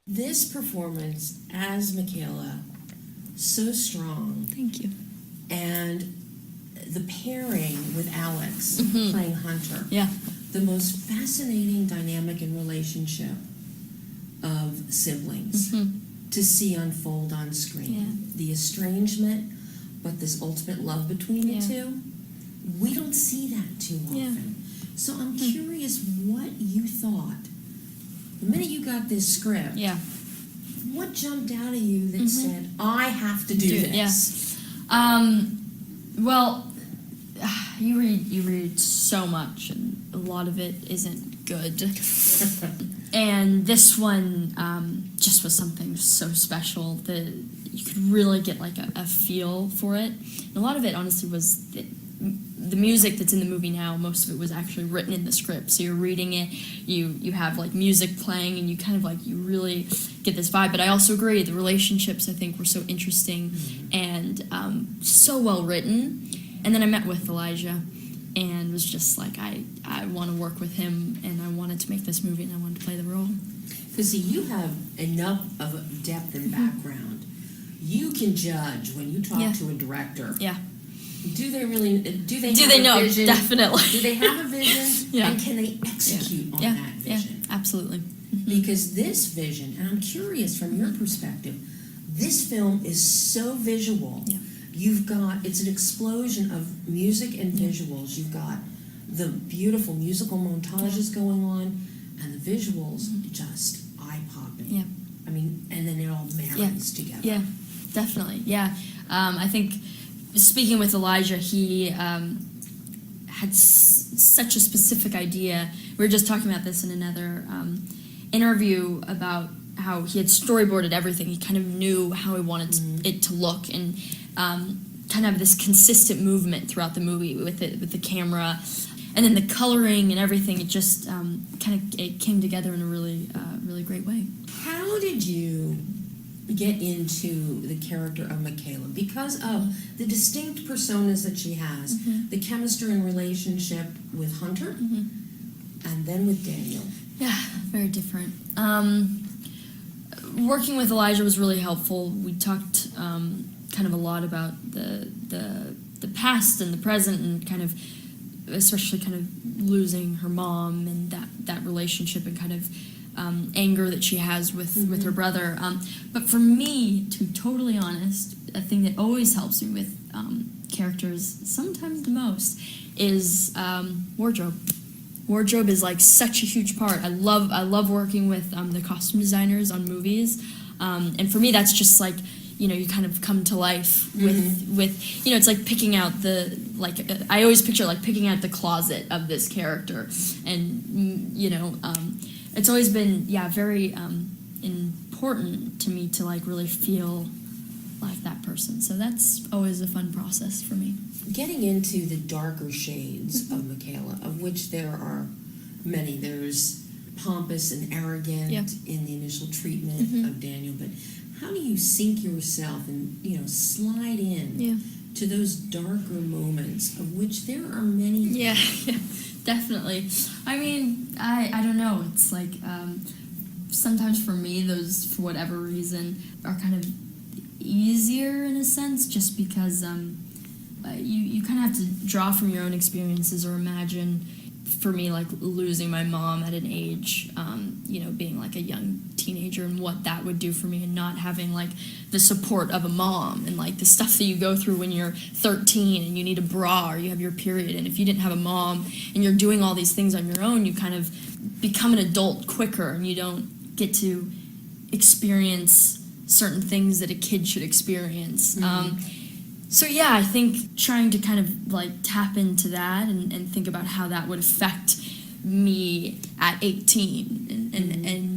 This performance as Michaela, so strong. Thank you. And the pairing with Alex playing Hunter. Yeah. The most fascinating dynamic and relationship of siblings to see unfold on screen. Yeah. The estrangement, but this ultimate love between the two. We don't see that too often. Yeah. So I'm curious what you thought. The minute you got this script, what jumped out at you that said, I have to do this? Well, you read so much, and a lot of it isn't good. And this one just was something so special that you could really get like a feel for it. And a lot of it, honestly, was the music that's in the movie now. Most of it was actually written in the script. So you're reading it, you have like music playing, and you kind of like, you really get this vibe. But I also agree, the relationships, I think, were so interesting and so well written. And then I met with Elijah and was just like, I want to work with him, and I wanted to make this movie, and I wanted to play the role. Because see, you have enough of a depth and background. You can judge when you talk to a director. Yeah. Do they really? Do they know? A vision? Definitely. Do they have a vision? Yeah. And can they execute on that vision? Yeah, absolutely. Because this vision, and I'm curious from your perspective, this film is so visual. Yeah. You've got, it's an explosion of music and visuals. You've got the beautiful musical montages going on, and the visuals just eye-popping. Yeah. I mean, and then it all marries together. Yeah, definitely. Yeah. I think, speaking with Elijah, he had such a specific idea. We were just talking about this in another interview about how he had storyboarded everything. He kind of knew how he wanted it to look, and kind of this consistent movement throughout the movie with the camera, and then the coloring and everything. It just it came together in a really really great way. How did you get into the character of Michaela? Because of the distinct personas that she has, the chemistry and relationship with Hunter, and then with Daniel. Yeah, very different. Working with Elijah was really helpful. We talked kind of a lot about the past and the present, and kind of, especially kind of losing her mom and that relationship, and kind of anger that she has with her brother. But for me, to be totally honest, a thing that always helps me with characters, sometimes the most, is wardrobe. Wardrobe is like such a huge part. I love working with the costume designers on movies, and for me that's just like, you kind of come to life with it's like picking out I always picture like picking out the closet of this character, and it's always been very important to me to like really feel like that person. So that's always a fun process for me. Getting into the darker shades of Michaela, of which there are many. There's pompous and arrogant in the initial treatment of Daniel, but how do you sink yourself and slide in to those darker moments, of which there are many? Yeah, definitely. I mean, I don't know. It's like sometimes for me, those, for whatever reason, are kind of easier in a sense, just because you kind of have to draw from your own experiences, or imagine, for me, like losing my mom at an age, being like a young teenager, and what that would do for me, and not having like the support of a mom, and like the stuff that you go through when you're 13 and you need a bra, or you have your period, and if you didn't have a mom and you're doing all these things on your own, you kind of become an adult quicker, and you don't get to experience certain things that a kid should experience. So yeah, I think trying to kind of like tap into that and think about how that would affect me at 18 and